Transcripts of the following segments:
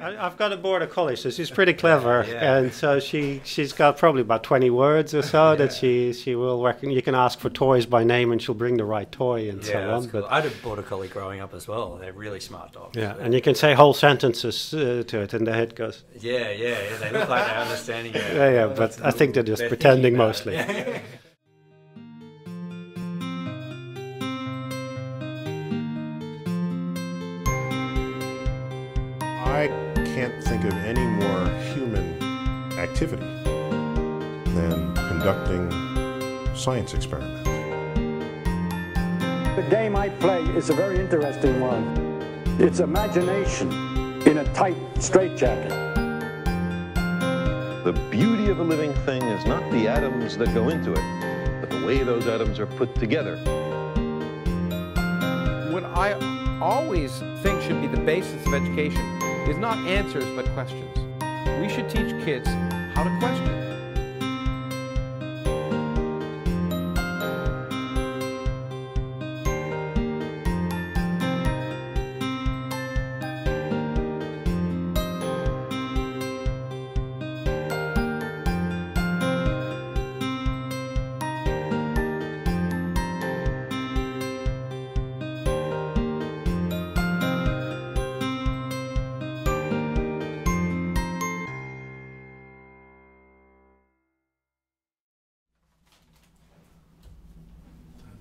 I've got a border collie, so she's pretty clever, and so she's got probably about 20 words or so that she will reckon. You can ask for toys by name, and she'll bring the right toy and so on. Cool. I had a border collie growing up as well. They're really smart dogs. Yeah, and you can say whole sentences to it, and the head goes. Yeah. They look like they're understanding it. Yeah, but I think they're just pretending mostly. I can't think of any more human activity than conducting science experiments. The game I play is a very interesting one. It's imagination in a tight straitjacket. The beauty of a living thing is not the atoms that go into it, but the way those atoms are put together. What I always think should be the basis of education is not answers, but questions. We should teach kids how to question.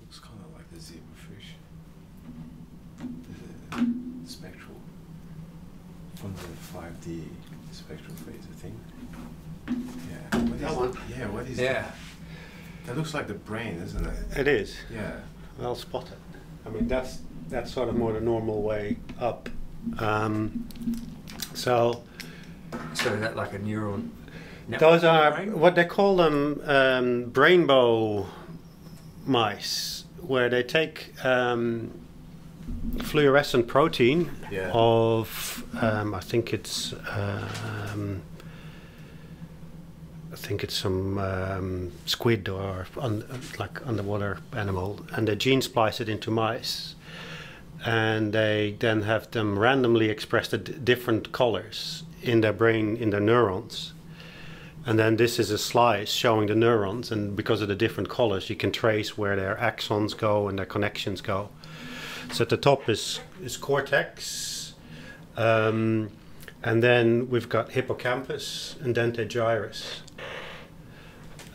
Looks kind of like the zebrafish. The spectral from the 5D spectral phase, I think. Yeah. What is That one? Yeah. What is that? That looks like the brain, isn't it? It is. Yeah. Well spotted. I mean, that's sort of more the normal way up. So is that like a neuron? Those are what they call them, rainbow mice, where they take fluorescent protein of I think it's some squid or like underwater animal, and they gene splice it into mice, and they then have them randomly expressed at different colors in their brain, in their neurons. And then this is a slice showing the neurons, and because of the different colors you can trace where their axons go and their connections go. So at the top is cortex, and then we've got hippocampus and dentate gyrus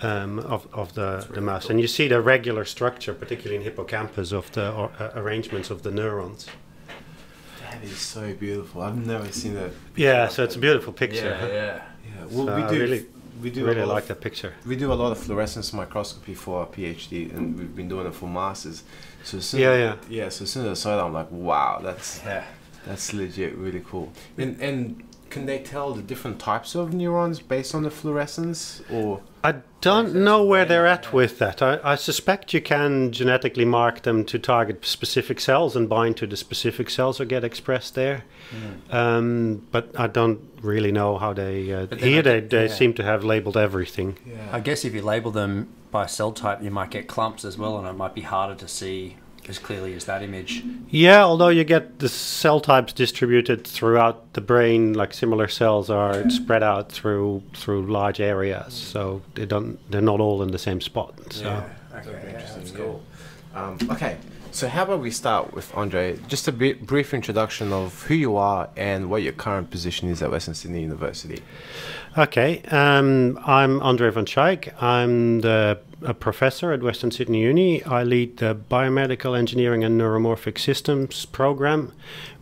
of the mouse. And you see the regular structure, particularly in hippocampus, of the arrangements of the neurons. That is so beautiful. I've never seen that. Yeah, so it's a beautiful picture. Yeah. Well, so we do really like that picture. We do a lot of fluorescence microscopy for our PhD, and we've been doing it for masters. So as soon so as soon as I saw it, I'm like, wow, that's legit really cool. And can they tell the different types of neurons based on the fluorescence, or? I don't know where they're at with that. I suspect you can genetically mark them to target specific cells and bind to the specific cells or get expressed there. But I don't really know how they... here they seem to have labeled everything. Yeah. I guess if you label them by cell type, you might get clumps as well, and it might be harder to see as clearly as that image. Yeah, although you get the cell types distributed throughout the brain, like similar cells are spread out through large areas, so they're not all in the same spot. So. Yeah, okay, that's cool. Okay, so how about we start with Andre? Just a brief introduction of who you are and what your current position is at Western Sydney University. Okay, I'm André van Schaik. I'm a professor at Western Sydney Uni. I lead the Biomedical Engineering and Neuromorphic Systems program,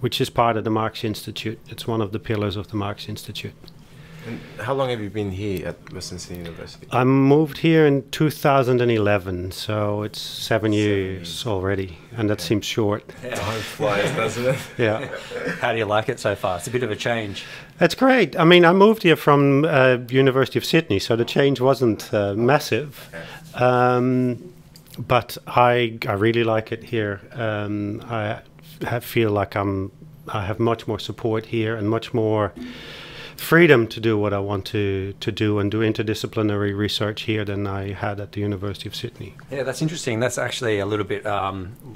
which is part of the Marx Institute. It's one of the pillars of the Marx Institute. And how long have you been here at Western Sydney University? I moved here in 2011, so it's 7 years already, and that seems short. Yeah. Time flies, doesn't it? Yeah. How do you like it so far? It's a bit of a change. It's great. I mean, I moved here from University of Sydney, so the change wasn't massive. But I really like it here. I feel like I have much more support here and much more freedom to do what I want to do and do interdisciplinary research here than I had at the University of Sydney. Yeah, that's interesting. That's actually a little bit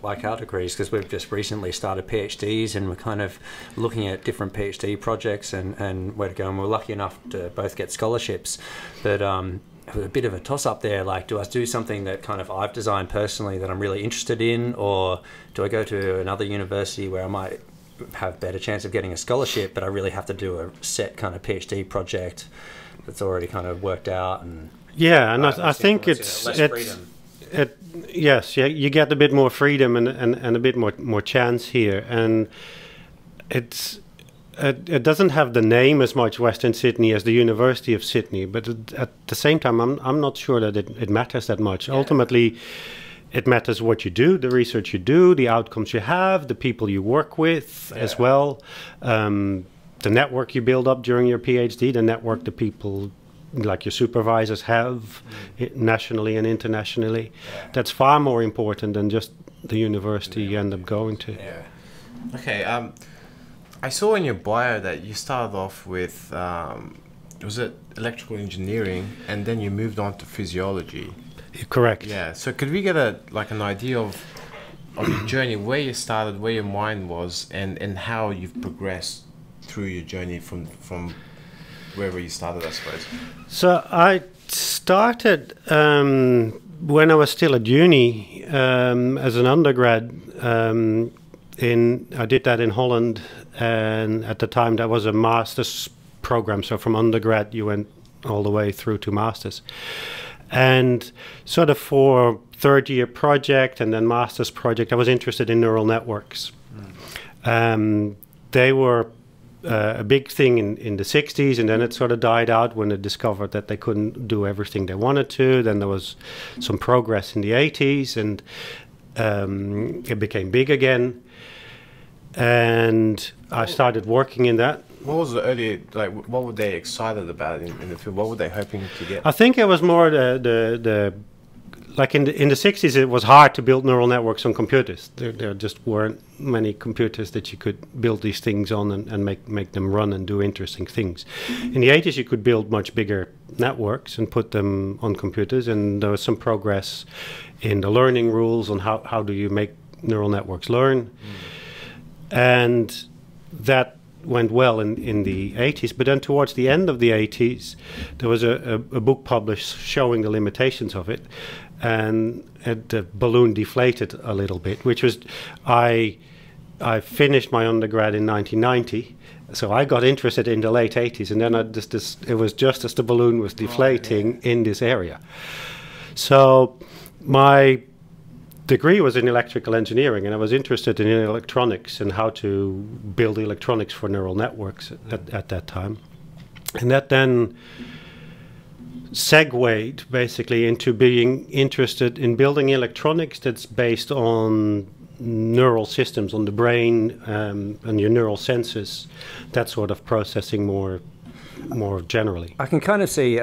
like our degrees, because we've just recently started PhDs and we're kind of looking at different PhD projects and where to go. And we're lucky enough to both get scholarships. But it was a bit of a toss-up there. Like, do I do something that kind of I've designed personally that I'm really interested in, or do I go to another university where I might have better chance of getting a scholarship, but I really have to do a set kind of PhD project that's already kind of worked out? And yeah, and I think yes, yeah, you get a bit more freedom and a bit more chance here, and it doesn't have the name as much, Western Sydney, as the University of Sydney, but at the same time, I'm not sure that it matters that much. Yeah. Ultimately, it matters what you do, the research you do, the outcomes you have, the people you work with as well, the network you build up during your PhD, the network the people like your supervisors have nationally and internationally. Yeah. That's far more important than just the university you end up going to. Yeah. Okay. I saw in your bio that you started off with was it electrical engineering, and then you moved on to physiology. Correct. Yeah. So could we get an idea of your journey, where you started, where your mind was, and how you've progressed through your journey from wherever you started, I suppose? So I started when I was still at uni as an undergrad. I did that in Holland, and at the time that was a master's program. So from undergrad you went all the way through to master's. And sort of for third-year project and then master's project, I was interested in neural networks. They were a big thing in the 60s, and then it sort of died out when they discovered that they couldn't do everything they wanted to. Then there was some progress in the 80s, and it became big again. And I started working in that. What was the early, what were they excited about in the field? What were they hoping to get? I think it was more the like in the 60s, it was hard to build neural networks on computers. There just weren't many computers that you could build these things on and make them run and do interesting things. In the 80s, you could build much bigger networks and put them on computers, and there was some progress in the learning rules on how do you make neural networks learn. And that went well in the 80s, but then towards the end of the 80s, there was a book published showing the limitations of it, and the balloon deflated a little bit, which was, I finished my undergrad in 1990, so I got interested in the late 80s, and then it was just as the balloon was deflating in this area. So my degree was in electrical engineering, and I was interested in electronics and how to build electronics for neural networks at that time. And that then segued basically into being interested in building electronics that's based on neural systems, on the brain and your neural senses, that sort of processing more generally. I can kind of see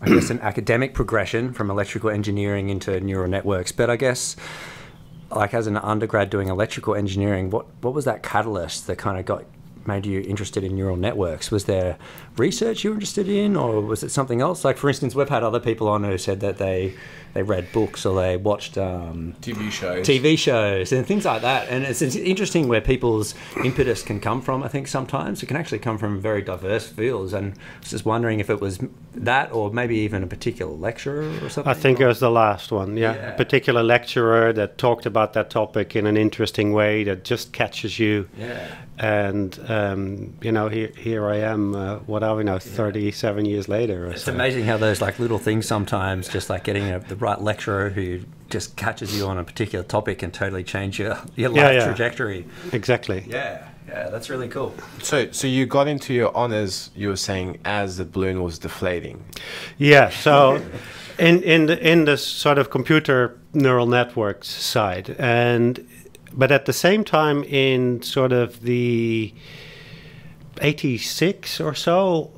I guess an academic progression from electrical engineering into neural networks, but I guess like as an undergrad doing electrical engineering, what was that catalyst that kind of made you interested in neural networks? Was there research you were interested in, or was it something else? Like, for instance, we've had other people on who said that they read books or they watched TV shows and things like that. And it's interesting where people's impetus can come from. I think sometimes it can actually come from very diverse fields. And I was just wondering if it was that, or maybe even a particular lecturer or something. I think it was the last one. Yeah, a particular lecturer that talked about that topic in an interesting way that just catches you. Yeah. And here I am. What are we now? 37 years later. Or it's so. Amazing how those like little things sometimes, just like getting the right lecturer who just catches you on a particular topic and totally change your life trajectory. Exactly. Yeah, that's really cool. So you got into your honors, you were saying, as the balloon was deflating. Yeah. So in the sort of computer neural networks side, but at the same time in sort of the 86 or so,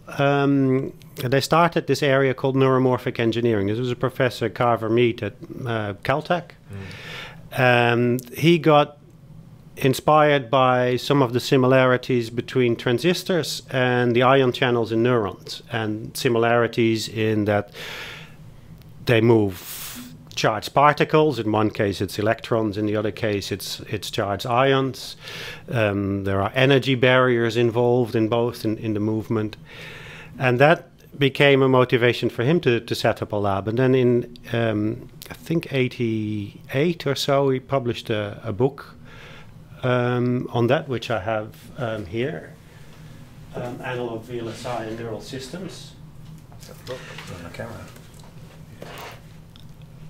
they started this area called neuromorphic engineering. This was a professor, Carver Mead, at Caltech. He got inspired by some of the similarities between transistors and the ion channels in neurons, and similarities in that they move charged particles. In one case it's electrons, in the other case it's charged ions. There are energy barriers involved in both in the movement, and that became a motivation for him to set up a lab. And then in I think 88 or so, he published a book on that, which I have here, Analog VLSI and Neural Systems.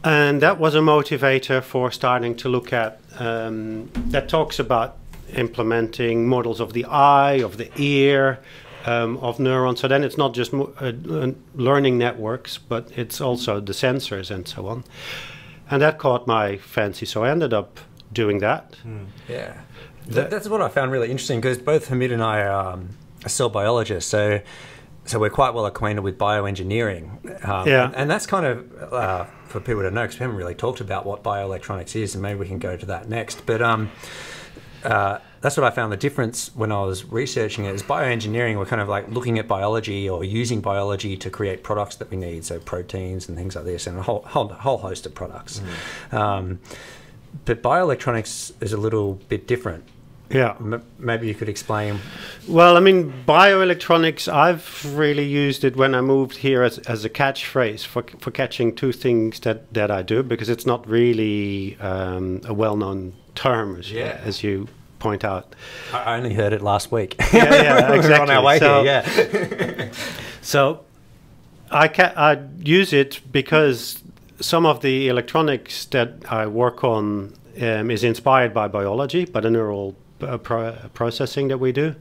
And that was a motivator for starting to look at, that talks about implementing models of the eye, of the ear, of neurons. So then it's not just learning networks, but it's also the sensors and so on. And that caught my fancy, so I ended up doing that. Yeah, that's what I found really interesting, because both Hamid and I are cell biologists, so we're quite well acquainted with bioengineering. And that's kind of for people to know, because we haven't really talked about what bioelectronics is, and maybe we can go to that next. But that's what I found the difference when I was researching it, is bioengineering, we're kind of like looking at biology or using biology to create products that we need, so proteins and things like this, and a whole host of products. But bioelectronics is a little bit different. Yeah. Maybe you could explain. Well, I mean, bioelectronics, I've really used it when I moved here as a catchphrase for catching two things that I do, because it's not really a well-known term, as you point out. I only heard it last week. Yeah, exactly. We're on our way here, yeah. So I use it because some of the electronics that I work on is inspired by biology, by the neural processing that we do.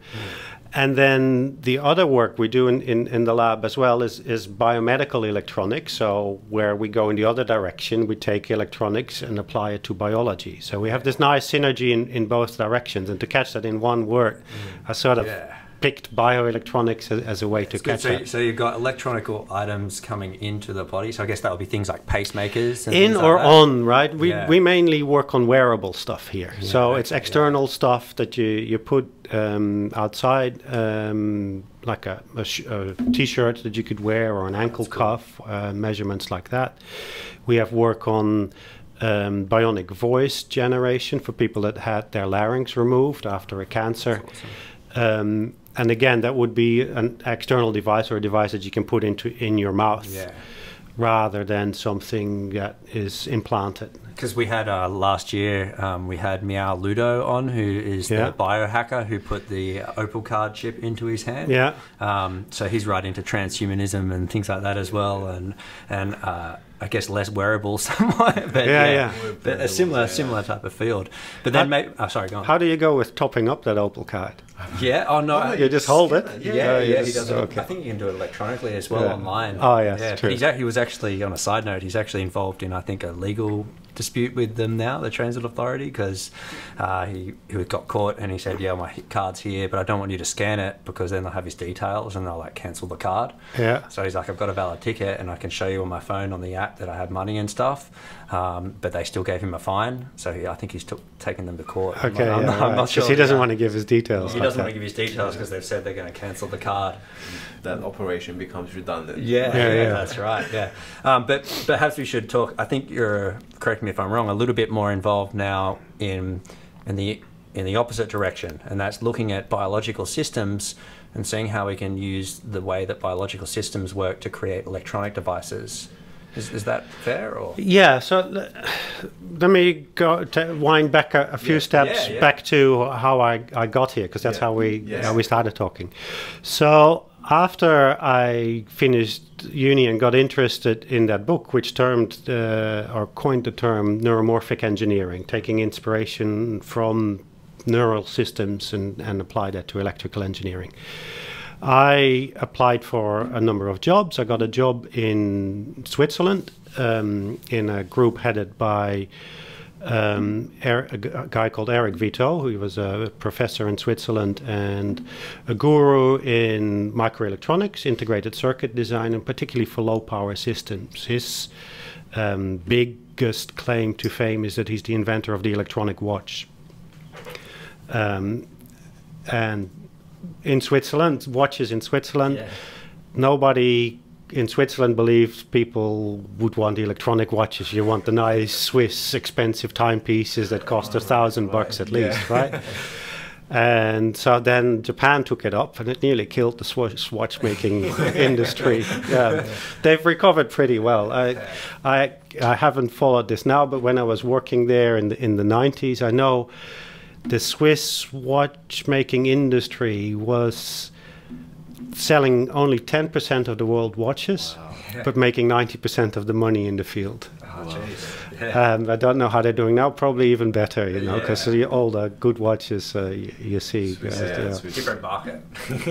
And then the other work we do in the lab as well is biomedical electronics, so where we go in the other direction, we take electronics and apply it to biology. So we have this nice synergy in both directions, and to catch that in one word, I sort of picked bioelectronics as a way to catch that. So you've got electronical items coming into the body, so I guess that would be things like pacemakers and in things or like that. on, right? We mainly work on wearable stuff here. So it's external stuff that you put outside, like a t-shirt that you could wear, or an ankle cuff, measurements like that. We have work on bionic voice generation for people that had their larynx removed after a cancer. And again, that would be an external device, or a device that you can put in your mouth, rather than something that is implanted. Because we had last year, we had Meow Ludo on, who is the biohacker who put the Opal card chip into his hand. So he's right into transhumanism and things like that as well, and I guess less wearable somewhat, but but a similar type of field. But then maybe, sorry, go on. How do you go with topping up that Opal card? Oh no, you just hold it. He does. Okay. I think you can do it electronically as well online. Oh yes, true. But he was actually, on a side note, he's actually involved in, I think, a legal dispute with them now, the Transit Authority, because he got caught and he said, yeah, my card's here, but I don't want you to scan it, because then they'll have his details and they'll like cancel the card. So he's like, I've got a valid ticket and I can show you on my phone on the app that I have money and stuff, but they still gave him a fine, so I think he's taken them to court. I'm not sure. Because he doesn't want to give his details. He doesn't want to give his details because they've said they're going to cancel the card. That operation becomes redundant. That's right. But perhaps we should talk. I think you're, correct me if I'm wrong, a little bit more involved now in the opposite direction, and that's looking at biological systems and seeing how we can use the way that biological systems work to create electronic devices. Is that fair? Or? Yeah, so let me wind back a few steps back to how I got here, because that's how we started talking. So after I finished uni and got interested in that book, which coined the term neuromorphic engineering, taking inspiration from neural systems and apply that to electrical engineering, I applied for a number of jobs. I got a job in Switzerland in a group headed by a guy called Eric Vito, who was a professor in Switzerland and a guru in microelectronics, integrated circuit design, and particularly for low power systems. His biggest claim to fame is that he's the inventor of the electronic watch. And in Switzerland, watches in Switzerland, nobody in Switzerland believes people would want electronic watches. You want the nice Swiss expensive timepieces that cost $1,000 at least, right? And so then Japan took it up, and it nearly killed the Swiss watchmaking industry. They've recovered pretty well. I haven't followed this now, but when I was working there in the 90s, I know the Swiss watchmaking industry was selling only 10% of the world watches, but making 90% of the money in the field. I don't know how they're doing now. Probably even better, you know, because all the good watches you see. Different market.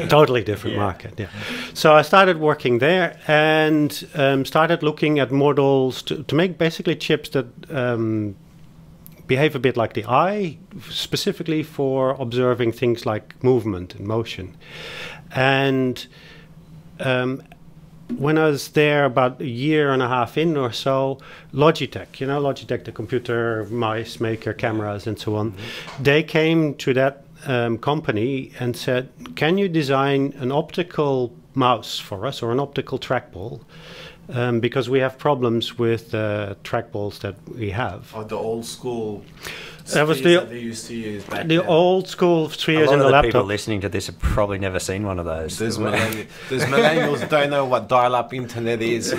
Totally different market. Yeah. So I started working there and started looking at models to make basically chips that behave a bit like the eye, specifically for observing things like movement and motion. And when I was there about a year and a half in or so, Logitech, you know, Logitech, the computer mice maker, cameras and so on, they came to that company and said, can you design an optical mouse for us or an optical trackball? Because we have problems with trackballs that we have. Oh, the old school. That was they used to use back the then. old school spheres in A lot the of the laptop. people listening to this have probably never seen one of those. There's millennials don't know what dial-up internet is. So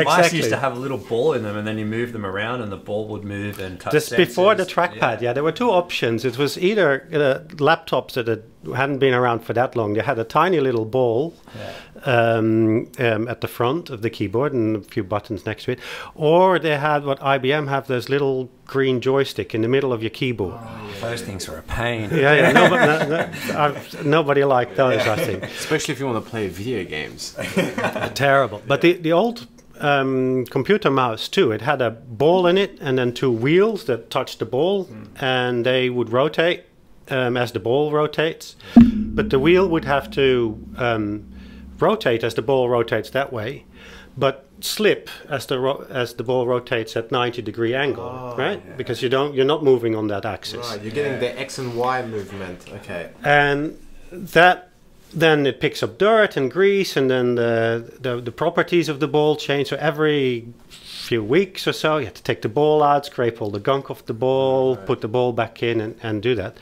mice used to have a little ball in them, and then you move them around, and the ball would move and touch Just sensors. before the trackpad, there were two options. It was either laptops that hadn't been around for that long. They had a tiny little ball at the front of the keyboard and a few buttons next to it, or they had what IBM have, those little green joystick in the middle of your keyboard. Those things are a pain. Nobody liked those, I think. Especially if you want to play video games. Terrible. But the old computer mouse too, it had a ball in it and then two wheels that touched the ball, and they would rotate as the ball rotates. But the wheel would have to rotate as the ball rotates that way, but slip as the ball rotates at 90-degree angle, right? Yeah. Because you're not moving on that axis. Right, you're getting the X and Y movement. Okay. And that then it picks up dirt and grease, and then the properties of the ball change. So every few weeks or so, you have to take the ball out, scrape all the gunk off the ball, put the ball back in, and do that.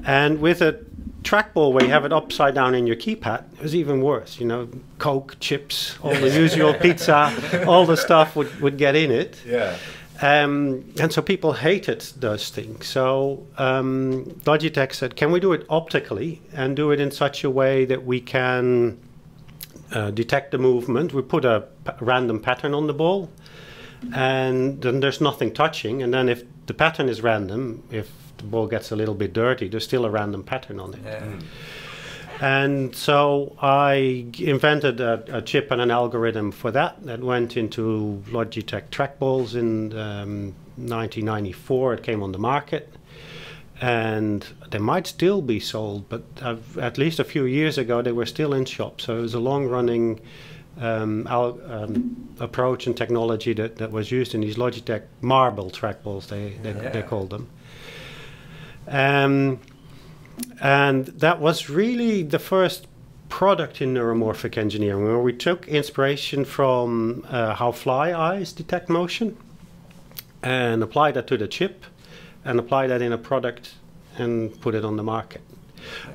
And with a trackball where you have it upside down in your keypad, it was even worse. You know, Coke, chips, all the usual pizza, all the stuff would get in it. Yeah. And so people hated those things. So Logitech said, can we do it optically and do it in such a way that we can detect the movement? We put a random pattern on the ball, and then there's nothing touching. And then if the pattern is random, if the ball gets a little bit dirty, there's still a random pattern on it. Yeah. And so I invented a chip and an algorithm for that went into Logitech trackballs in 1994. It came on the market, and they might still be sold, but at least a few years ago they were still in shops. So it was a long-running approach and technology that was used in these Logitech marble trackballs, they called them. And that was really the first product in neuromorphic engineering, where we took inspiration from how fly eyes detect motion and applied that to the chip and applied that in a product and put it on the market.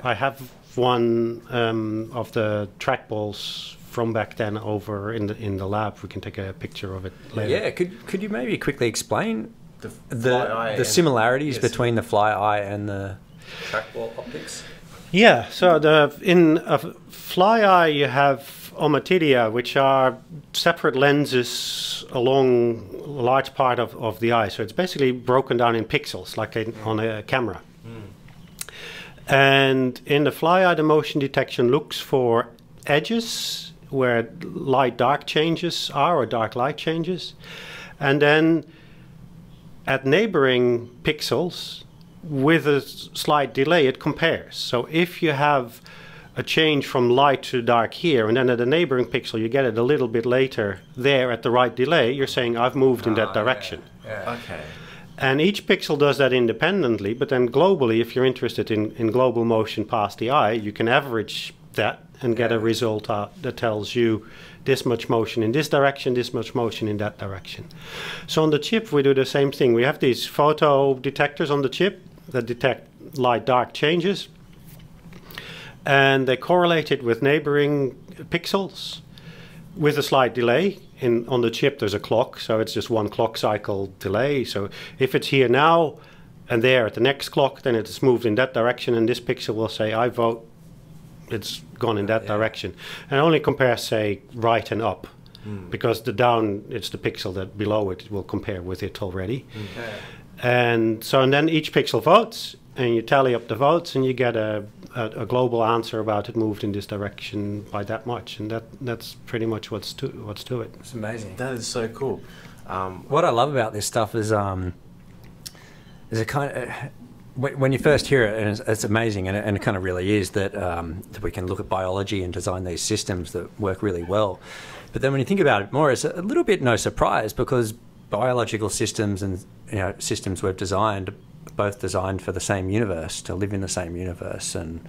I have one of the trackballs from back then over in the lab. We can take a picture of it later. Yeah, could you maybe quickly explain the similarities between the fly eye and the trackball optics? Yeah, so in a fly eye you have ommatidia, which are separate lenses along a large part of the eye. So it's basically broken down in pixels, like on a camera. And in the fly eye, the motion detection looks for edges where light-dark changes are, or dark-light changes. And then at neighboring pixels, with a slight delay, it compares. So if you have a change from light to dark here, and then at a neighboring pixel you get it a little bit later there at the right delay, you're saying I've moved in that direction. Yeah. Okay. And each pixel does that independently, but then globally, if you're interested in global motion past the eye, you can average that and get a result out that tells you this much motion in this direction, this much motion in that direction. So on the chip, we do the same thing. We have these photo detectors on the chip that detect light-dark changes, and they correlate it with neighboring pixels with a slight delay. On the chip, there's a clock, so it's just one clock cycle delay. So if it's here now and there at the next clock, then it's moved in that direction, and this pixel will say, I vote it's gone in that direction. And only compares, say, right and up, because the down, it's the pixel that below it will compare with it already. And then each pixel votes, and you tally up the votes, and you get a global answer about it moved in this direction by that much, and that's pretty much what's to it. It's amazing. That is so cool. What I love about this stuff is a kind of when you first hear it, and it's amazing, and it kind of really is that we can look at biology and design these systems that work really well. But then when you think about it more, it's a little bit no surprise, because biological systems and systems we've designed are both designed for the same universe, to live in the same universe, and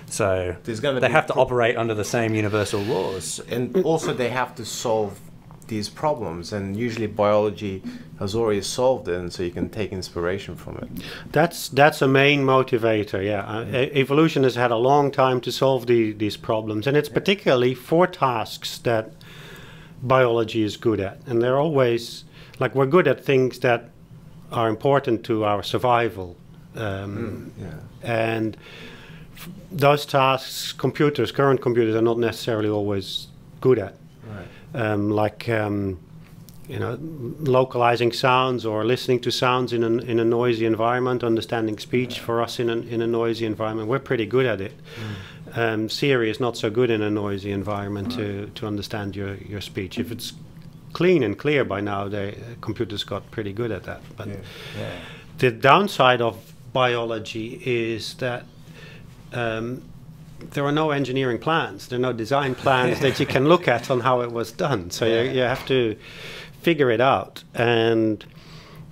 so they have to operate under the same universal laws. And also they have to solve these problems, and usually biology has already solved it, and so you can take inspiration from it. That's a main motivator, yeah. Evolution has had a long time to solve these problems, and it's particularly for tasks that biology is good at. And they're always, like, we're good at things that are important to our survival. And those tasks, current computers are not necessarily always good at. Localizing sounds or listening to sounds in a noisy environment, understanding speech for us in a noisy environment. We're pretty good at it. Siri is not so good in a noisy environment to understand your speech. If it's clean and clear by now, the computers got pretty good at that. But the downside of biology is that there are no engineering plans. There are no design plans that you can look at on how it was done. So you have to figure it out. And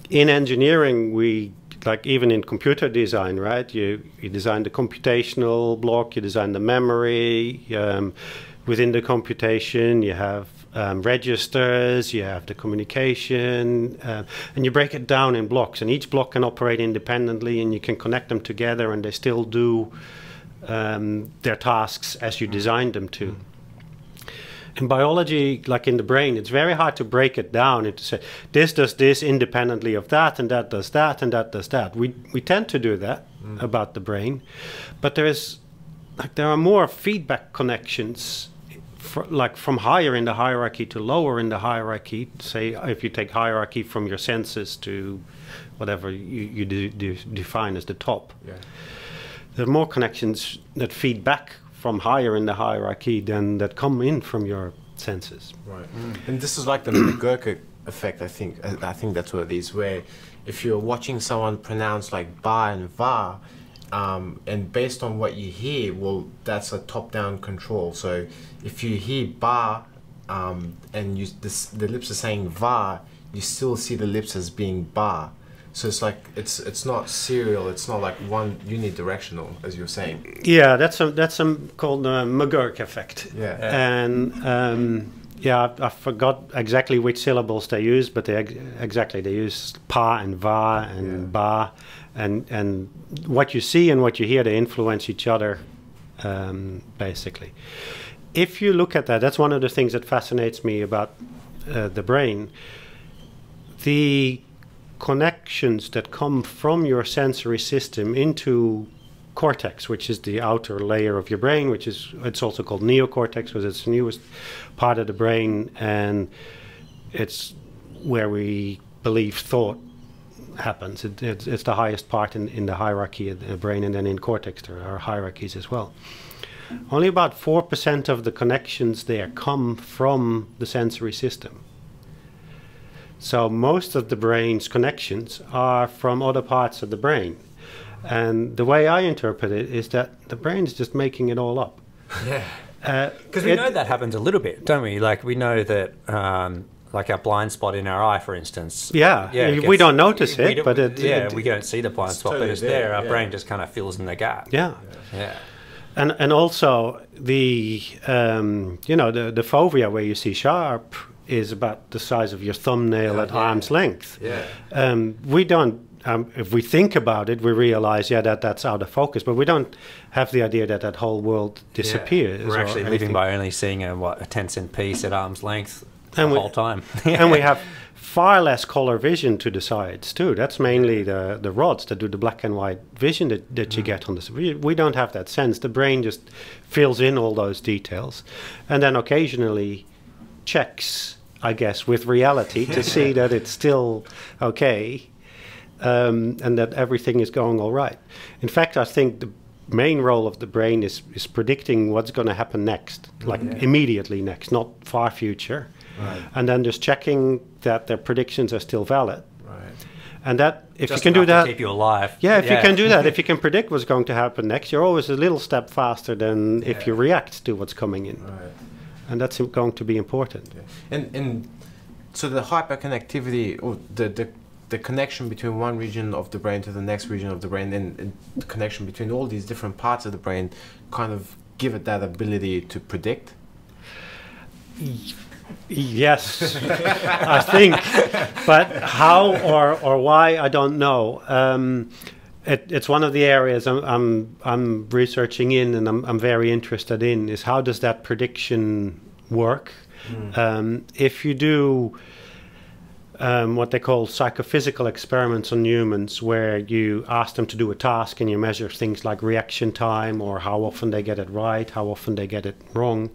in engineering, even in computer design, right? You design the computational block, you design the memory. Within the computation, you have registers, you have the communication, and you break it down in blocks. And each block can operate independently, and you can connect them together, and they still do their tasks as you designed them to. In biology, like in the brain, it's very hard to break it down and to say, this does this independently of that, and that does that, and that does that. We tend to do that about the brain, but there are more feedback connections, from higher in the hierarchy to lower in the hierarchy. Say, if you take hierarchy from your senses to whatever you define as the top. There are more connections that feed back from higher in the hierarchy than that come in from your senses. Right. And this is like the McGurk effect, I think. I think that's what it is, where if you're watching someone pronounce like ba and va, and based on what you hear, well, that's a top-down control. So if you hear ba and the lips are saying va, you still see the lips as being ba. So it's like it's not serial. It's not like one unidirectional, as you're saying. Yeah, that's called the McGurk effect. Yeah. And I forgot exactly which syllables they use, but they use pa and va and ba, and what you see and what you hear, they influence each other, basically. If you look at that, that's one of the things that fascinates me about the brain. The connections that come from your sensory system into cortex, which is the outer layer of your brain, it's also called neocortex because it's the newest part of the brain, and it's where we believe thought happens. It's the highest part in the hierarchy of the brain, and then in cortex there are hierarchies as well. Only about 4% of the connections there come from the sensory system. So most of the brain's connections are from other parts of the brain. And the way I interpret it is that the brain is just making it all up. Yeah. Because we know that happens a little bit, don't we? Like, we know that like our blind spot in our eye, for instance. Yeah, we don't notice it, but we don't see the blind spot, totally but it's there. Our yeah. brain just kind of fills in the gap. Yeah. Yeah. And also the the fovea where you see sharp is about the size of your thumbnail at arm's length. Yeah. We don't. If we think about it, we realize that's out of focus, but we don't have the idea that whole world disappears. Yeah. We're actually living by only seeing a 10-cent piece at arm's length the whole time. And we have far less color vision to the sides too. That's mainly the rods that do the black and white vision that you get on this. We don't have that sense. The brain just fills in all those details, and then occasionally checks, I guess, with reality to see that it's still okay. And that everything is going all right. In fact, I think the main role of the brain is predicting what's going to happen next, like immediately next, not far future. Right. And then just checking that their predictions are still valid. Right. And that if Just you can do that, to keep you alive. yeah, if you can do that, if you can predict what's going to happen next, you're always a little step faster than if you react to what's coming in. Right. And that's going to be important. Yeah. And so the hyperconnectivity, or the connection between one region of the brain to the next region of the brain, and the connection between all these different parts of the brain, kind of give it that ability to predict. Yes, I think, but how or why, I don't know. It's one of the areas I'm researching in, and I'm very interested in, is how does that prediction work? If you do what they call psychophysical experiments on humans, where you ask them to do a task and you measure things like reaction time, or how often they get it right, how often they get it wrong,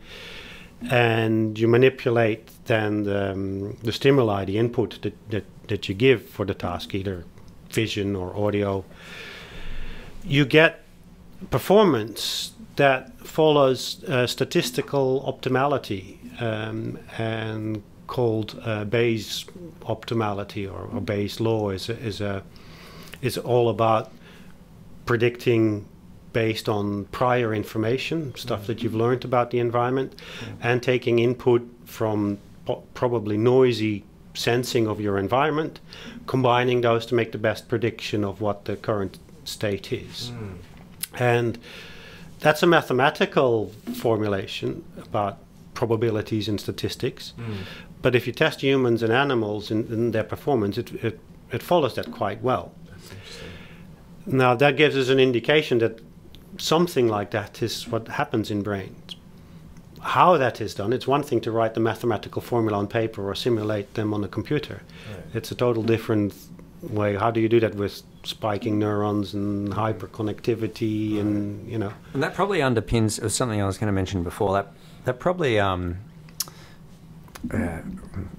and you manipulate then the stimuli, the input that you give for the task, either vision or audio, you get performance that follows statistical optimality, and called Bayes optimality, or Bayes law is all about predicting based on prior information, stuff that you've learned about the environment, and taking input from probably noisy sensing of your environment, combining those to make the best prediction of what the current state is. And that's a mathematical formulation about probabilities and statistics. But if you test humans and animals in their performance, it follows that quite well. That's interesting. Now that gives us an indication that something like that is what happens in brains. How that is done, it's one thing to write the mathematical formula on paper or simulate them on a computer. Right. It's a total different way. How do you do that with spiking neurons and hyperconnectivity, and And that probably underpins, it was something I was going to mention before, that probably,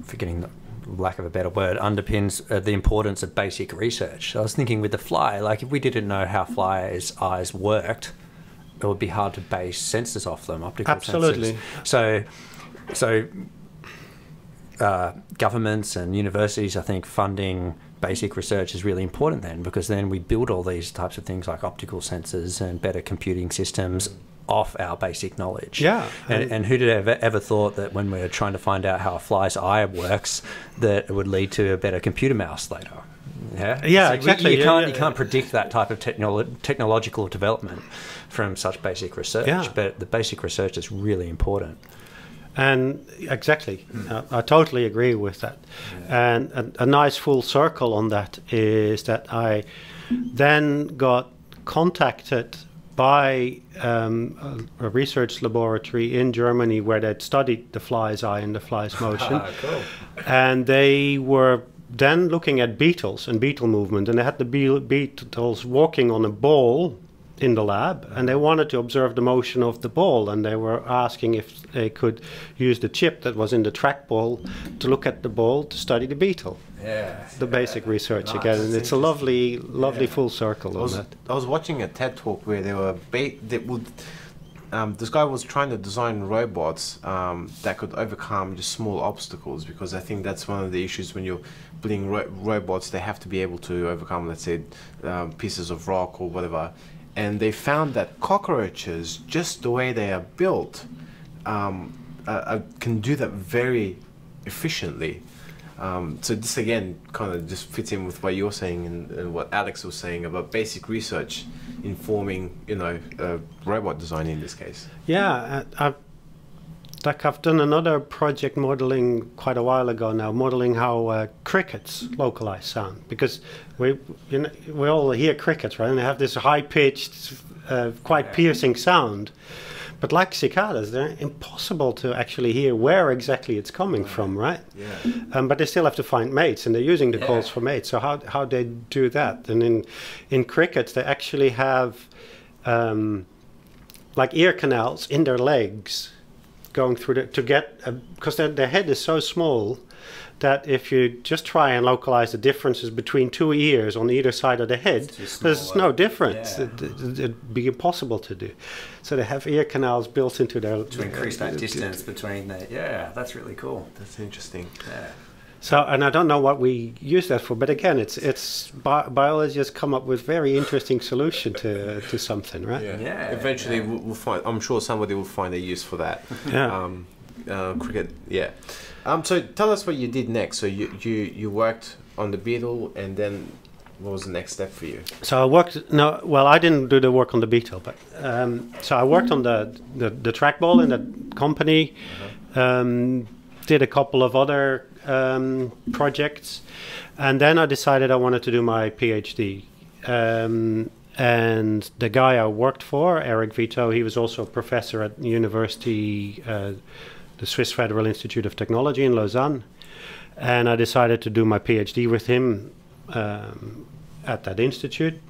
forgetting the lack of a better word, underpins the importance of basic research. I was thinking with the fly, like if we didn't know how flies' eyes worked, it would be hard to base sensors off them, optical Absolutely. sensors. So governments and universities, I think, funding basic research is really important then, because then we build all these types of things like optical sensors and better computing systems off our basic knowledge. Yeah. And who'd have ever thought that when we're trying to find out how a fly's eye works, that it would lead to a better computer mouse later? Yeah, so exactly. You can't predict that type of technological development from such basic research, but the basic research is really important. And exactly, I totally agree with that. Yeah. And a nice full circle on that is that I then got contacted by a research laboratory in Germany where they'd studied the fly's eye and the fly's motion. Cool. And they were then looking at beetles and beetle movement, and they had the beetles walking on a ball in the lab, and they wanted to observe the motion of the ball, and they were asking if they could use the chip that was in the trackball to look at the ball to study the beetle. Yeah. The basic research Nice. again, and it's a lovely full circle on that. I was watching a TED talk where they were this guy was trying to design robots that could overcome just small obstacles, because I think that's one of the issues when you're building robots. They have to be able to overcome, let's say, pieces of rock or whatever. And they found that cockroaches, just the way they are built, can do that very efficiently. So this again kind of just fits in with what you're saying and what Alex was saying about basic research informing, you know, robot design in this case. Yeah, I've done another project modeling quite a while ago now, modeling how crickets localize sound, because we all hear crickets, right? And they have this high-pitched, quite piercing sound. But like cicadas, they're impossible to actually hear where exactly it's coming from, right? Yeah. But they still have to find mates, and they're using the calls for mates. So how they do that? And in crickets, they actually have like ear canals in their legs, going through to get, because their head is so small that if you just try and localize the differences between two ears on either side of the head, there's no difference. Yeah. It'd be impossible to do. So they have ear canals built into their... To increase that distance between the... Yeah, that's really cool. That's interesting. Yeah. So, and I don't know what we use that for, but again, it's biologists come up with very interesting solution to something, right? Yeah. Eventually, we'll find. I'm sure somebody will find a use for that. Yeah. Cricket. Yeah. So tell us what you did next. So you worked on the beetle, and then what was the next step for you? So I worked. No, well, I didn't do the work on the beetle, but so I worked on the trackball in the company. Did a couple of other projects, and then I decided I wanted to do my PhD. And the guy I worked for, Eric Vito, he was also a professor at university, the Swiss Federal Institute of Technology in Lausanne, and I decided to do my PhD with him at that institute.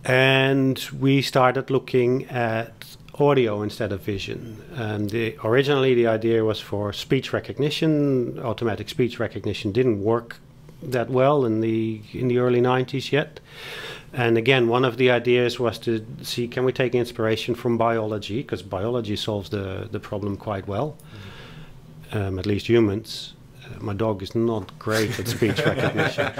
And we started looking at audio instead of vision. And originally the idea was for speech recognition. Automatic speech recognition didn't work that well in the early 90s yet. And again, one of the ideas was to see, can we take inspiration from biology, because biology solves the problem quite well, at least humans. My dog is not great at speech recognition.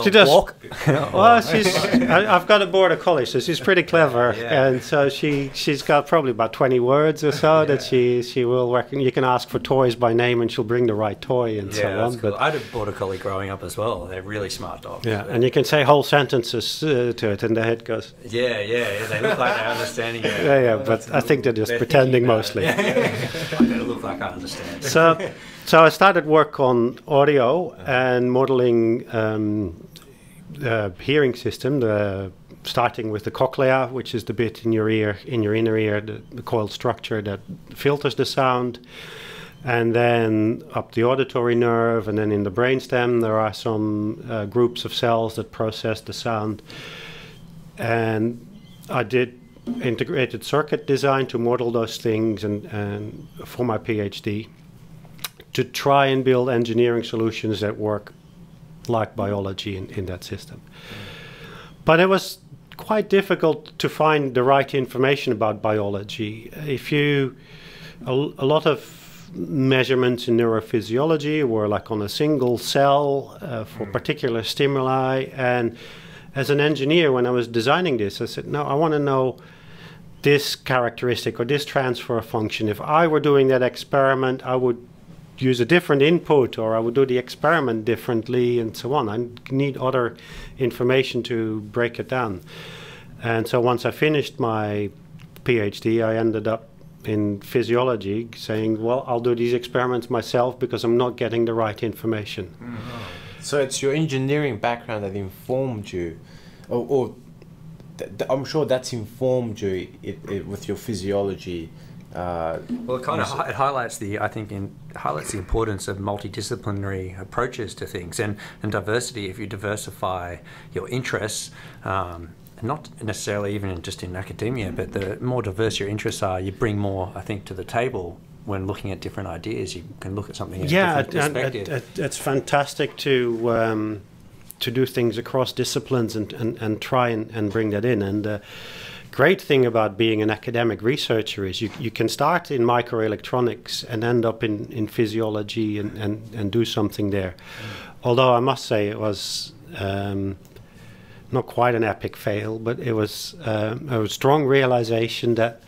She does walk. Well, I've got a border collie, so she's pretty clever, and so she's got probably about 20 words or so that she will work. You can ask for toys by name, and she'll bring the right toy and so on. Cool. I had a border collie growing up as well. They're really smart dogs. Yeah, and you can say whole sentences to it, and the head goes. Yeah. They look like they're understanding. But I think they're just pretending mostly. They look like I understand. So I started work on audio and modeling the hearing system, starting with the cochlea, which is the bit in your ear, in your inner ear, the coiled structure that filters the sound, and then up the auditory nerve, and then in the brainstem there are some groups of cells that process the sound. And I did integrated circuit design to model those things and for my PhD, to try and build engineering solutions that work like biology in that system. But it was quite difficult to find the right information about biology. A lot of measurements in neurophysiology were like on a single cell for particular stimuli, and as an engineer, when I was designing this, I said, no, I want to know this characteristic or this transfer function. If I were doing that experiment, I would use a different input, or I would do the experiment differently, and so on. I need other information to break it down. And so once I finished my PhD, I ended up in physiology saying, well, I'll do these experiments myself because I'm not getting the right information. So it's your engineering background that informed you, or I'm sure that's informed you with your physiology. Well, it highlights the importance of multidisciplinary approaches to things and diversity. If you diversify your interests, not necessarily even just in academia, but the more diverse your interests are, you bring more, I think, to the table when looking at different ideas. You can look at something in a different perspective. It's fantastic to do things across disciplines and try and bring that in. And great thing about being an academic researcher is you can start in microelectronics and end up in physiology and do something there. Although I must say it was not quite an epic fail, but it was a strong realization that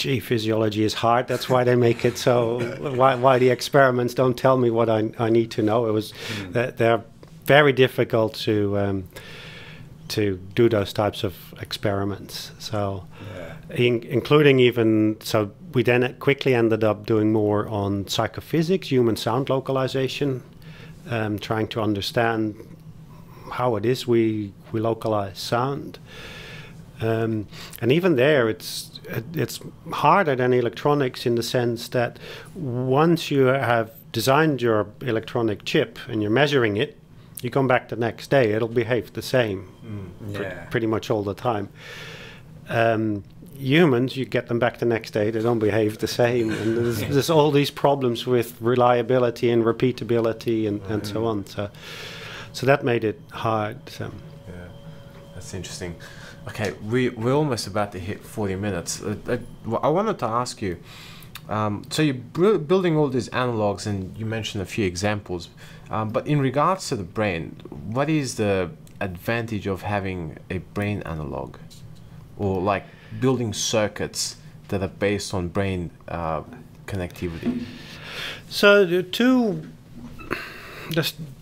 gee, physiology is hard. That's why they make it so. Why the experiments don't tell me what I need to know. It was they're very difficult to do those types of experiments. So, including even so, we then quickly ended up doing more on psychophysics, human sound localization, trying to understand how it is we localize sound. And even there, it's harder than electronics in the sense that once you have designed your electronic chip and you're measuring it, you come back the next day, it'll behave the same pretty much all the time. Humans, you get them back the next day, they don't behave the same. And there's all these problems with reliability and repeatability and so on. So that made it hard. So. Yeah, that's interesting. Okay, we're almost about to hit 40 minutes. I wanted to ask you, so you're building all these analogs and you mentioned a few examples, but in regards to the brain, what is the advantage of having a brain analog? Or like building circuits that are based on brain connectivity? So there's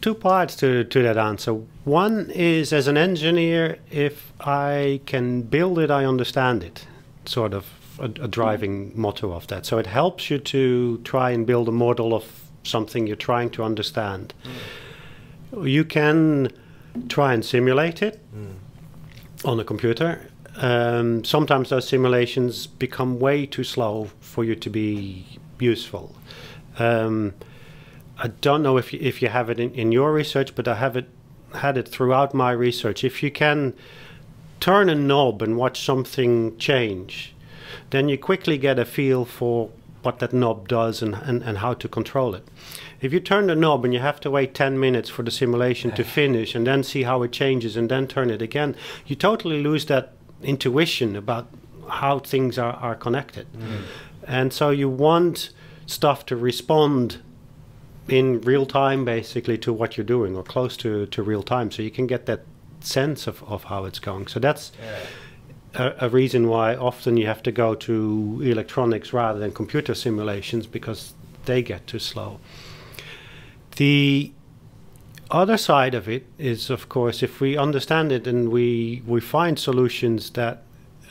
two parts to that answer. One is, as an engineer, if I can build it, I understand it. Sort of a driving motto of that. So it helps you to try and build a model of something you're trying to understand. You can try and simulate it on a computer. Sometimes those simulations become way too slow for you to be useful. I don't know if you have it in your research, but I had it throughout my research. If you can turn a knob and watch something change, then you quickly get a feel for what that knob does and how to control it. If you turn the knob and you have to wait 10 minutes for the simulation to finish and then see how it changes and then turn it again, you totally lose that intuition about how things are connected. And so you want stuff to respond in real time, basically, to what you're doing, or close to real time, so you can get that sense of how it's going. So that's a reason why often you have to go to electronics rather than computer simulations, because they get too slow. The other side of it is, of course, if we understand it and we find solutions that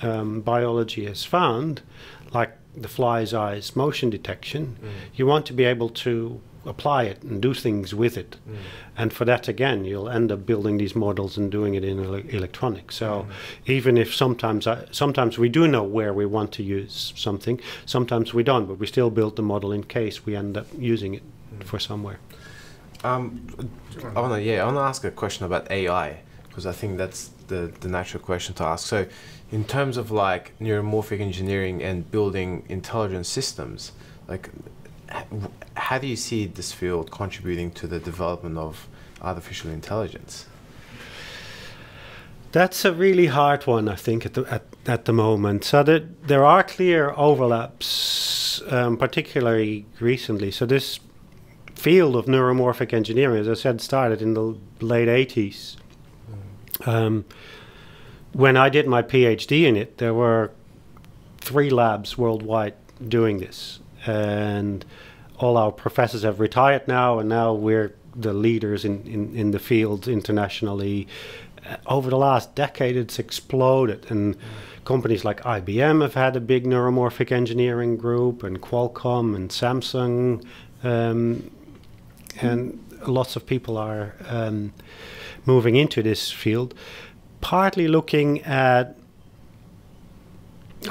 biology has found, like the fly's eyes motion detection, you want to be able to apply it and do things with it. And for that, again, you'll end up building these models and doing it in electronics. So even if sometimes we do know where we want to use something, sometimes we don't, but we still build the model in case we end up using it for somewhere. I want to ask a question about AI, because I think that's the natural question to ask. So in terms of like neuromorphic engineering and building intelligent systems, like how do you see this field contributing to the development of artificial intelligence? That's a really hard one, I think, at the moment. So there are clear overlaps, particularly recently. So this field of neuromorphic engineering, as I said, started in the late 80s. When I did my PhD in it, there were 3 labs worldwide doing this. And all our professors have retired now, and now we're the leaders in the field internationally. Over the last decade, it's exploded, and companies like IBM have had a big neuromorphic engineering group, and Qualcomm and Samsung, and lots of people are moving into this field, partly looking at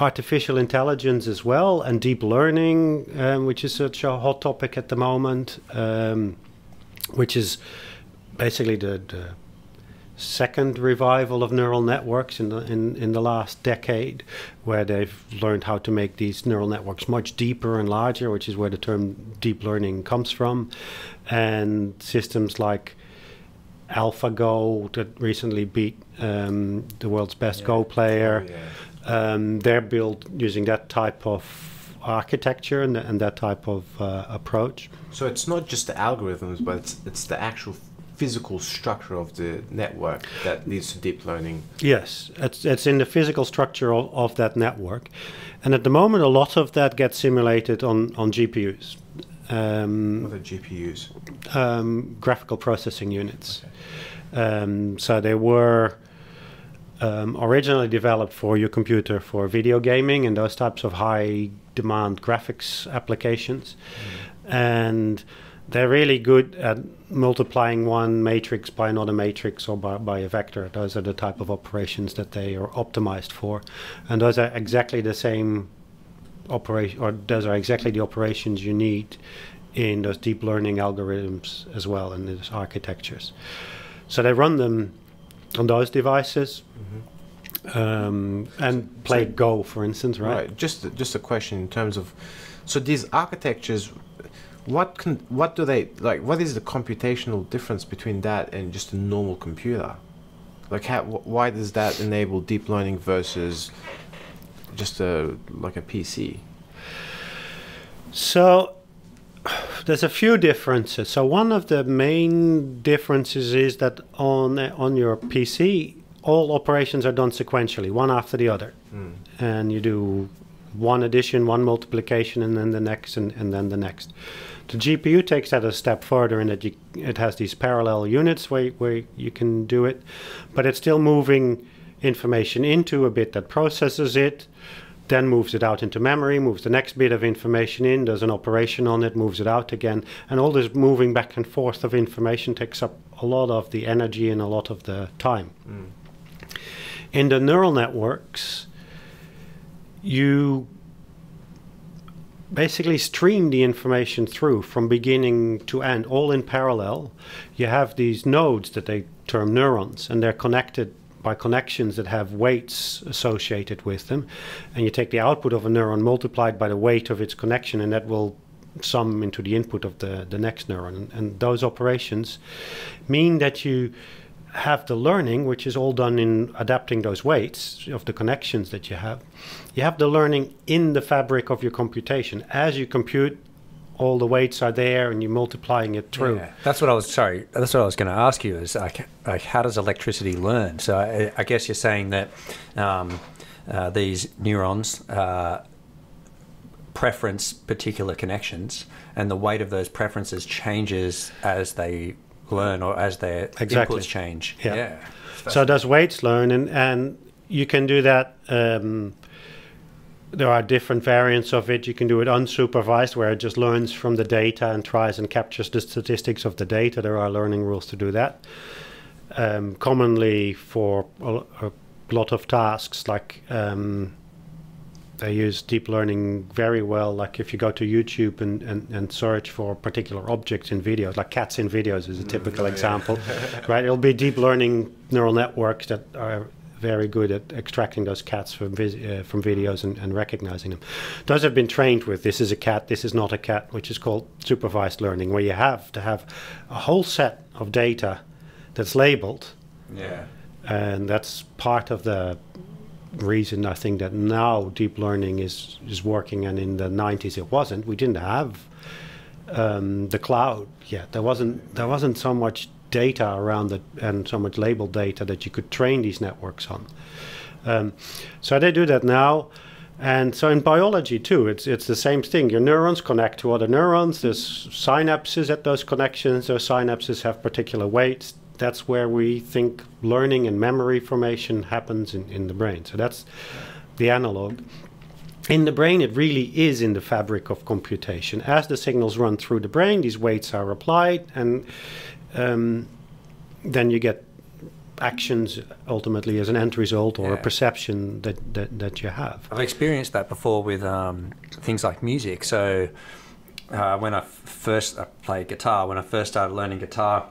artificial intelligence as well, and deep learning, which is such a hot topic at the moment, which is basically the second revival of neural networks in the last decade, where they've learned how to make these neural networks much deeper and larger, which is where the term deep learning comes from. And systems like AlphaGo that recently beat the world's best Go player, they're built using that type of architecture and that type of approach. So it's not just the algorithms, but it's the actual physical structure of the network that leads to deep learning. Yes, it's in the physical structure of that network. And at the moment, a lot of that gets simulated on GPUs. What are GPUs? Graphical processing units. Okay. So they were originally developed for your computer for video gaming and those types of high demand graphics applications. And they're really good at multiplying one matrix by another matrix or by a vector. Those are the type of operations that they are optimized for. And those are exactly the same operation, or those are exactly the operations you need in those deep learning algorithms as well, in those architectures. So they run them on those devices. And play Go, for instance, right? Just a question in terms of, so these architectures, what do they like? What is the computational difference between that and just a normal computer? Like, why does that enable deep learning versus just like a PC? So there's a few differences. So one of the main differences is that on your PC, all operations are done sequentially, one after the other. And you do one addition, one multiplication, and then the next, and then the next. The GPU takes that a step further in that it has these parallel units where you can do it, but it's still moving information into a bit that processes it, then moves it out into memory, moves the next bit of information in, does an operation on it, moves it out again, and all this moving back and forth of information takes up a lot of the energy and a lot of the time. In the neural networks, you basically stream the information through from beginning to end, all in parallel. You have these nodes that they term neurons, and they're connected by connections that have weights associated with them. And you take the output of a neuron multiplied by the weight of its connection, and that will sum into the input of the next neuron. And those operations mean that you have the learning, which is all done in adapting those weights of the connections that you have. You have the learning in the fabric of your computation. As you compute, all the weights are there and you're multiplying it through. Yeah. That's what I was going to ask you, is like how does electricity learn? So I guess you're saying that these neurons preference particular connections, and the weight of those preferences changes as they learn or as their inputs change. Yeah. So does weights learn, and you can do that. There are different variants of it. You can do it unsupervised, where it just learns from the data and tries and captures the statistics of the data. There are learning rules to do that. Commonly for a lot of tasks, like they use deep learning very well. Like if you go to YouTube and search for particular objects in videos, like cats in videos is a typical example, right? It'll be deep learning neural networks that are very good at extracting those cats from videos and recognizing them. Those have been trained with this is a cat, this is not a cat, which is called supervised learning, where you have to have a whole set of data that's labeled. Yeah. And that's part of the reason I think that now deep learning is working, and in the 90s it wasn't. We didn't have the cloud yet. There wasn't so much data around it and so much labeled data that you could train these networks on. So they do that now. And so in biology too, it's the same thing. Your neurons connect to other neurons. There's synapses at those connections. Those synapses have particular weights. That's where we think learning and memory formation happens in the brain. So that's the analog. In the brain, it really is in the fabric of computation. As the signals run through the brain, these weights are applied, and then you get actions ultimately as an end result, or a perception that you have. I've experienced that before with things like music. So when I played guitar, when I first started learning guitar,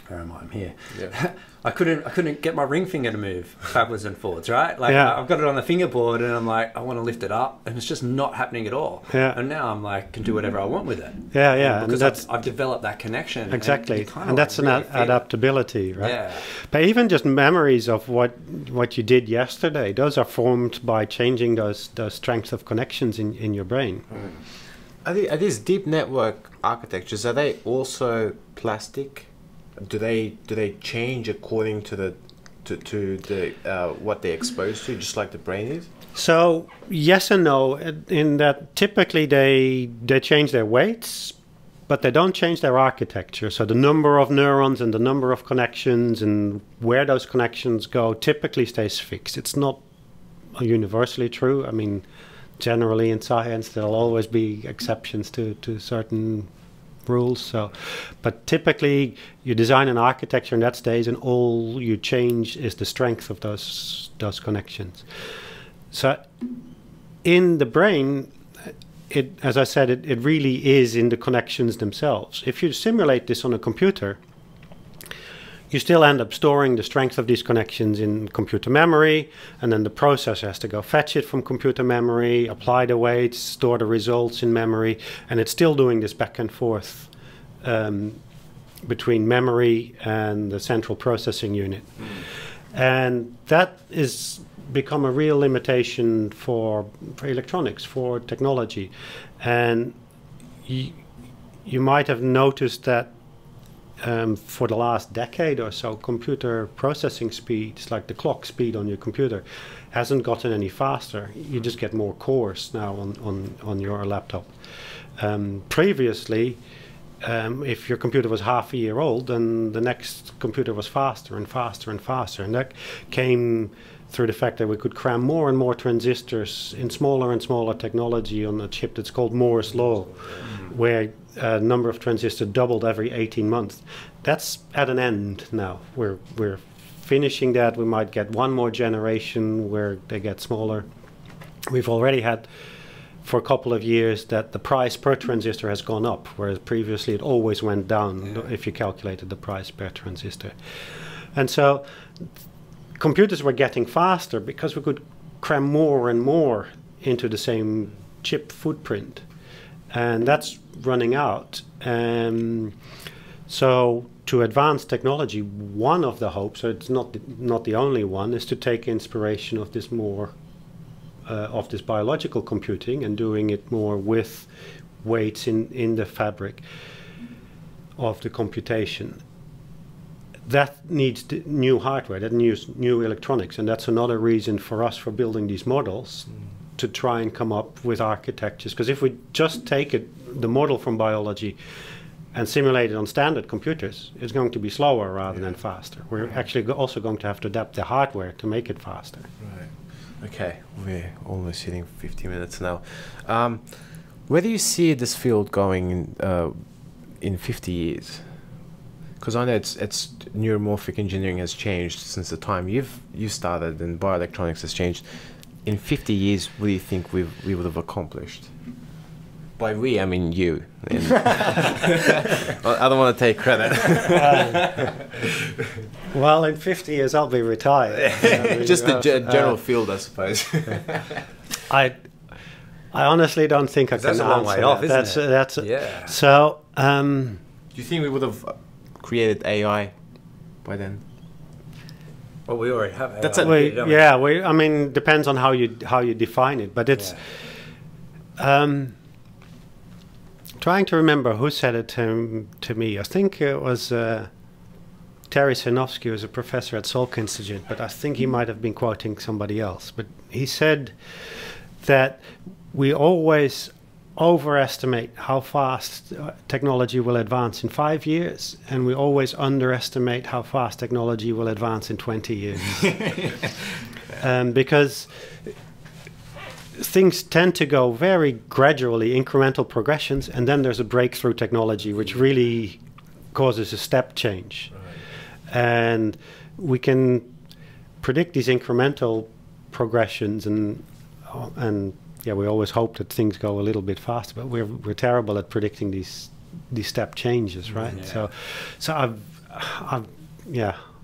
where am I? I'm here. Yeah. I couldn't get my ring finger to move backwards and forwards, right? Like I've got it on the fingerboard and I'm like, I want to lift it up, and it's just not happening at all. Yeah. And now I'm like, can do whatever I want with it. Yeah, yeah. Because I've developed that connection. Exactly. And that's an adaptability, right? Yeah. But even just memories of what you did yesterday, those are formed by changing those strengths of connections in your brain. Are these deep network architectures, are they also plastic do they change according to the what they're exposed to, just like the brain is? So yes and no, in that typically they change their weights, but they don't change their architecture. So the number of neurons and the number of connections and where those connections go typically stays fixed. It's not universally true. I mean, generally in science there'll always be exceptions to certain rules. So, but typically you design an architecture and that stays, and all you change is the strength of those connections. So in the brain, as I said, it really is in the connections themselves. If you simulate this on a computer, you still end up storing the strength of these connections in computer memory, and then the processor has to go fetch it from computer memory, apply the weights, store the results in memory, and it's still doing this back and forth between memory and the central processing unit. And that is become a real limitation for electronics, for technology. And you might have noticed that for the last decade or so, computer processing speeds, like the clock speed on your computer, hasn't gotten any faster. You just get more cores now on your laptop. Previously, if your computer was half a year old, then the next computer was faster and faster and faster. And that came through the fact that we could cram more and more transistors in smaller and smaller technology on a chip that's called Moore's Law, where a number of transistors doubled every 18 months. That's at an end now. We're finishing that. We might get one more generation where they get smaller. We've already had for a couple of years that the price per transistor has gone up, whereas previously it always went down if you calculated the price per transistor. And so computers were getting faster because we could cram more and more into the same chip footprint. And that's running out. So to advance technology, one of the hopes, so it's not the only one, is to take inspiration of this more of this biological computing and doing it more with weights in the fabric of the computation. That needs new hardware, that needs new electronics, and that's another reason for us for building these models to try and come up with architectures. Because if we just take the model from biology and simulate it on standard computers, it's going to be slower rather than faster. We're actually also going to have to adapt the hardware to make it faster. Right. Okay, we're almost hitting 50 minutes now. Where do you see this field going in 50 years? Because I know it's neuromorphic engineering has changed since the time you started, and bioelectronics has changed. In 50 years, what do you think we would have accomplished? By we, I mean you. I don't want to take credit. Well, in 50 years, I'll be retired. Just the general field, I suppose. I honestly don't think I can answer that. That's a long way off, isn't it? Yeah. So, do you think we would have created AI by then? Well, we already have AI. That's I mean, depends on how you define it, but it's trying to remember who said it to me. I think it was Terry Sinofsky, who's a professor at Salk Institute, but I think he might have been quoting somebody else. But he said that we always overestimate how fast technology will advance in 5 years, and we always underestimate how fast technology will advance in 20 years. Because things tend to go very gradually, incremental progressions, and then there's a breakthrough technology which really causes a step change. Right. And we can predict these incremental progressions, and yeah, we always hope that things go a little bit faster, but we're terrible at predicting these step changes, right? Yeah. So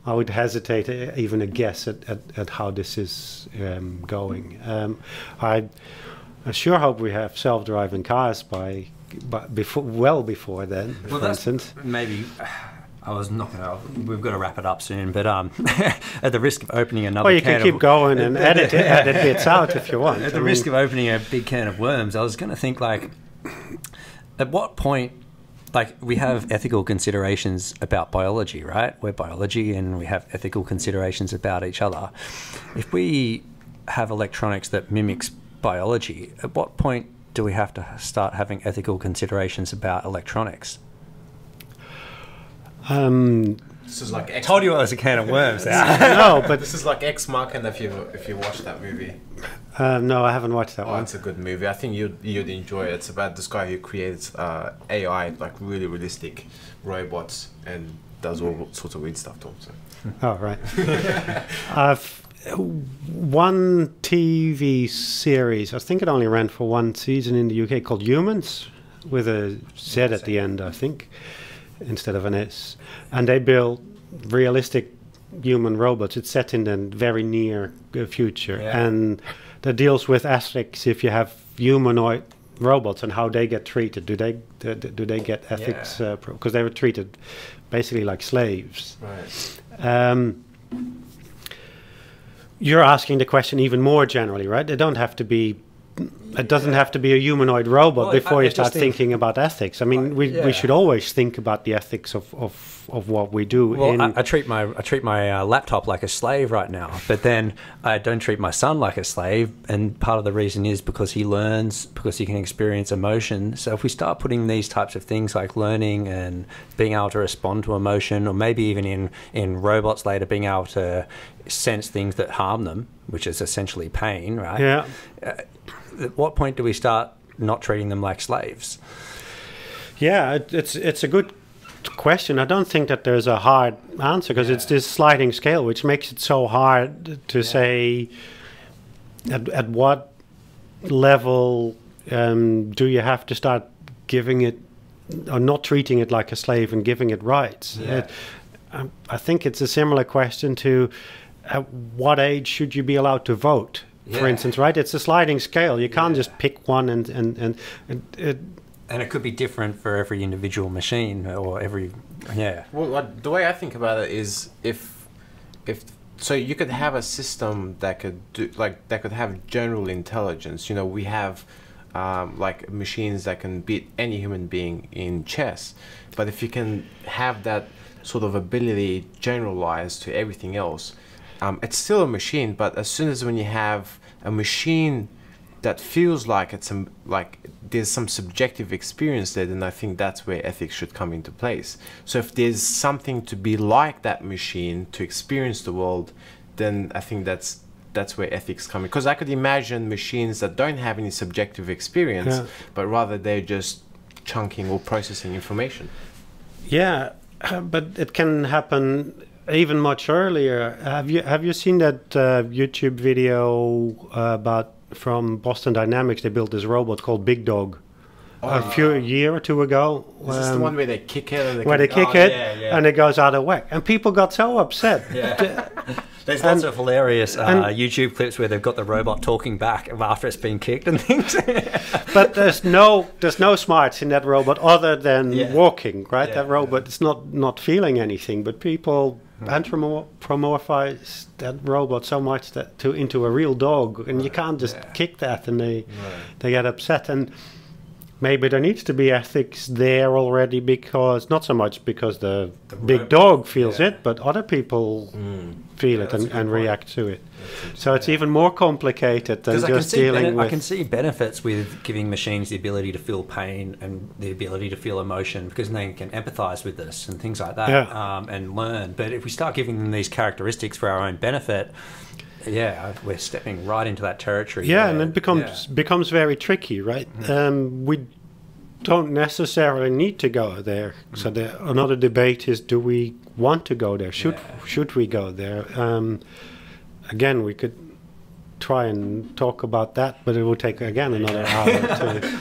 I would hesitate even a guess at how this is going. I sure hope we have self-driving cars well before then. Well, for instance, maybe. I was not going to. We've got to wrap it up soon, but at the risk of opening another. Well, you can keep going and edit bits out if you want. At the risk of opening a big can of worms, I was going to think, like, at what point like we have ethical considerations about biology, right? We're biology and we have ethical considerations about each other. If we have electronics that mimics biology, at what point do we have to start having ethical considerations about electronics? This is like told you it was a can of worms. No, but this is like Ex Machina if you watch that movie. No, I haven't watched that one. It's a good movie. I think you'd enjoy it. It's about this guy who creates AI, like really realistic robots, and does all sorts of weird stuff to them. So. Oh, right. One TV series, I think it only ran for one season in the UK, called Humans, with a Z at the end, I think, instead of an S. And they built realistic human robots. It's set in the very near future. Yeah. And that deals with ethics if you have humanoid robots and how they get treated. Do they get ethics? Because they were treated basically like slaves. Right. You're asking the question even more generally, right? They don't have to be. It doesn't have to be a humanoid robot before you start thinking about ethics. I mean, we should always think about the ethics of what we do. Well, I treat my laptop like a slave right now, but then I don't treat my son like a slave, and part of the reason is because he learns, because he can experience emotion. So if we start putting these types of things like learning and being able to respond to emotion, or maybe even in robots later being able to sense things that harm them, which is essentially pain, right? Yeah. At what point do we start not treating them like slaves? Yeah, it's a good question. I don't think that there's a hard answer, because it's this sliding scale, which makes it so hard to say at what level do you have to start giving it, or not treating it like a slave and giving it rights. I think it's a similar question to at what age should you be allowed to vote, for instance, right? It's a sliding scale. You can't just pick one and it could be different for every individual machine or every Well, the way I think about it is if so you could have a system that could do that could have general intelligence. You know, we have like machines that can beat any human being in chess, but if you can have that sort of ability generalized to everything else, it's still a machine. But as soon as when you have a machine that feels like it's like there's some subjective experience there, then I think that's where ethics should come into place. So if there's something to be like that machine to experience the world, then I think that's where ethics come in. Because I could imagine machines that don't have any subjective experience, but rather they're just chunking or processing information. Yeah, but it can happen even much earlier. Have you seen that YouTube video from Boston Dynamics? They built this robot called Big Dog a year or two ago. Is this the one where they kick it? And it goes out of whack, and people got so upset. There's lots of hilarious YouTube clips where they've got the robot talking back after it's been kicked and things. But there's no smarts in that robot other than walking, right? That robot is not feeling anything, but people anthropomorphize that robot so much into a real dog, and you can't just kick that, and they get upset. And maybe there needs to be ethics there already, because not so much because the big dog feels it, but other people feel it and react to it. So it's even more complicated than just dealing with... I can see benefits with giving machines the ability to feel pain and the ability to feel emotion, because they can empathize with this and things like that, and learn. But if we start giving them these characteristics for our own benefit, we're stepping right into that territory. And it becomes very tricky, right? We don't necessarily need to go there. So another debate is, do we want to go there? Should we go there? Again, we could try and talk about that, but it will take again another hour.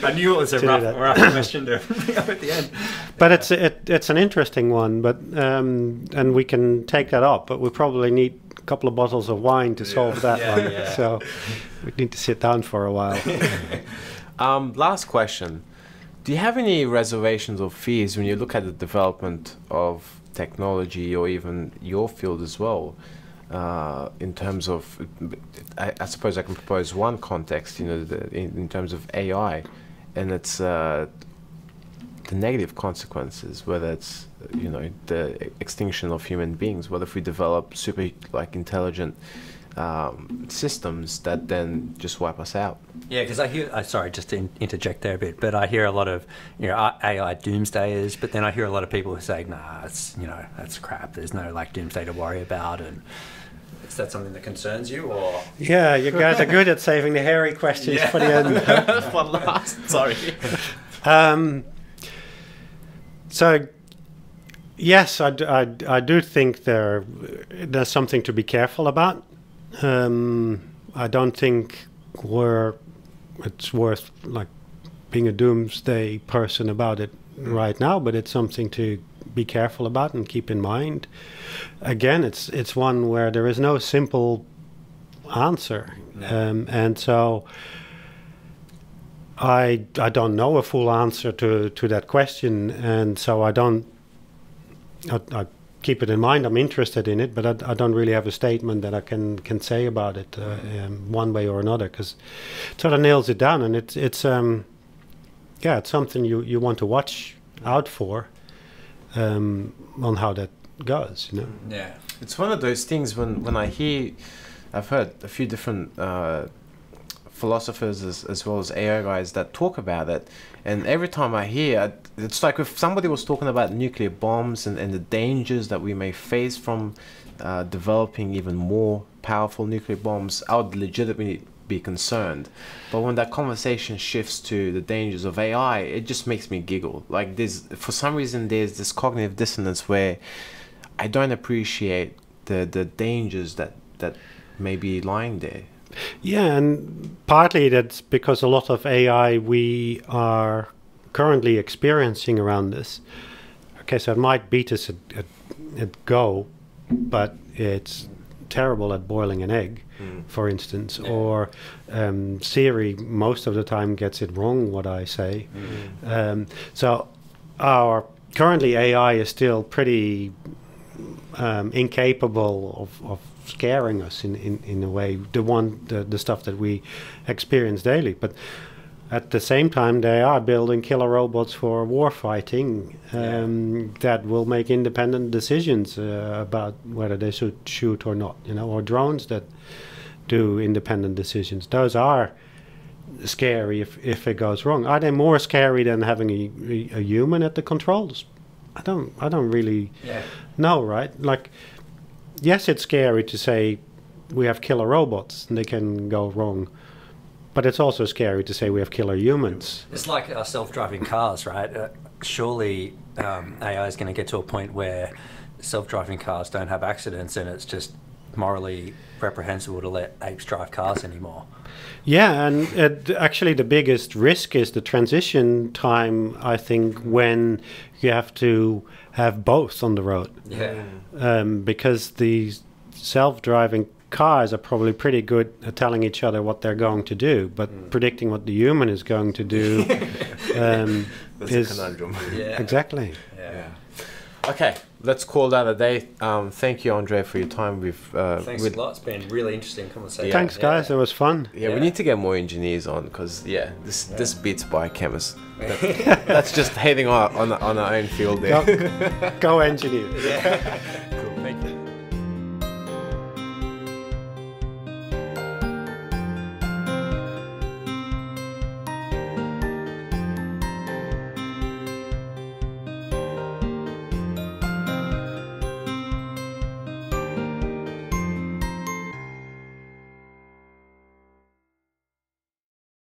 I knew it was a rough question to bring up at the end. But it's an interesting one. But and we can take that up. But we probably need a couple of bottles of wine to solve that one. So we need to sit down for a while. Last question. Do you have any reservations or fears when you look at the development of technology, or even your field as well, in terms of, I suppose I can propose one context, in terms of AI, and it's the negative consequences, whether it's the extinction of human beings, what if we develop super intelligent systems that then just wipe us out? Yeah, because I hear, sorry, just to interject there a bit, but I hear a lot of AI doomsdayers, but then I hear a lot of people who say, nah, it's that's crap. There's no doomsday to worry about. And is that something that concerns you, or? Yeah, you guys are good at saving the hairy questions for the end. For last, sorry. So, yes, I do think there's something to be careful about. I don't think it's worth being a doomsday person about it right now, but it's something to be careful about and keep in mind. Again, it's one where there is no simple answer, and so I don't know a full answer to that question, and so I keep it in mind. I'm interested in it, but I don't really have a statement that I can say about it one way or another, because it sort of nails it down, and it's something you want to watch out for on how that goes. Yeah, it's one of those things when I've heard a few different philosophers as well as AI guys that talk about it, and every time I hear, it's like if somebody was talking about nuclear bombs and the dangers that we may face from developing even more powerful nuclear bombs, I would legitimately be concerned. But when that conversation shifts to the dangers of AI, it just makes me giggle. For some reason there's this cognitive dissonance where I don't appreciate the dangers that may be lying there. Yeah, and partly that's because a lot of AI we are currently experiencing around this. Okay, so it might beat us at Go, but it's terrible at boiling an egg, for instance. Yeah. Or Siri most of the time gets it wrong, what I say. So our currently AI is still pretty incapable of scaring us in a way, the stuff that we experience daily. But at the same time, they are building killer robots for war fighting that will make independent decisions about whether they should shoot or not, or drones that do independent decisions. Those are scary if it goes wrong. Are they more scary than having a human at the controls? I don't really know, right? Yes, it's scary to say we have killer robots and they can go wrong, but it's also scary to say we have killer humans. It's like our self-driving cars, right? Surely AI is going to get to a point where self-driving cars don't have accidents, and it's just morally reprehensible to let apes drive cars anymore. Yeah, and actually the biggest risk is the transition time, I think, when you have to have both on the road. Yeah. Because the self-driving cars are probably pretty good at telling each other what they're going to do, but predicting what the human is going to do that's is a conundrum. Yeah. Exactly. Yeah. Okay, let's call that a day. Thank you, Andre, for your time. Thanks a lot. It's been a really interesting conversation. Thanks, guys. It was fun. Yeah, we need to get more engineers on, because this beats biochemists. That's just hating on our own field there. Go engineers. Yeah.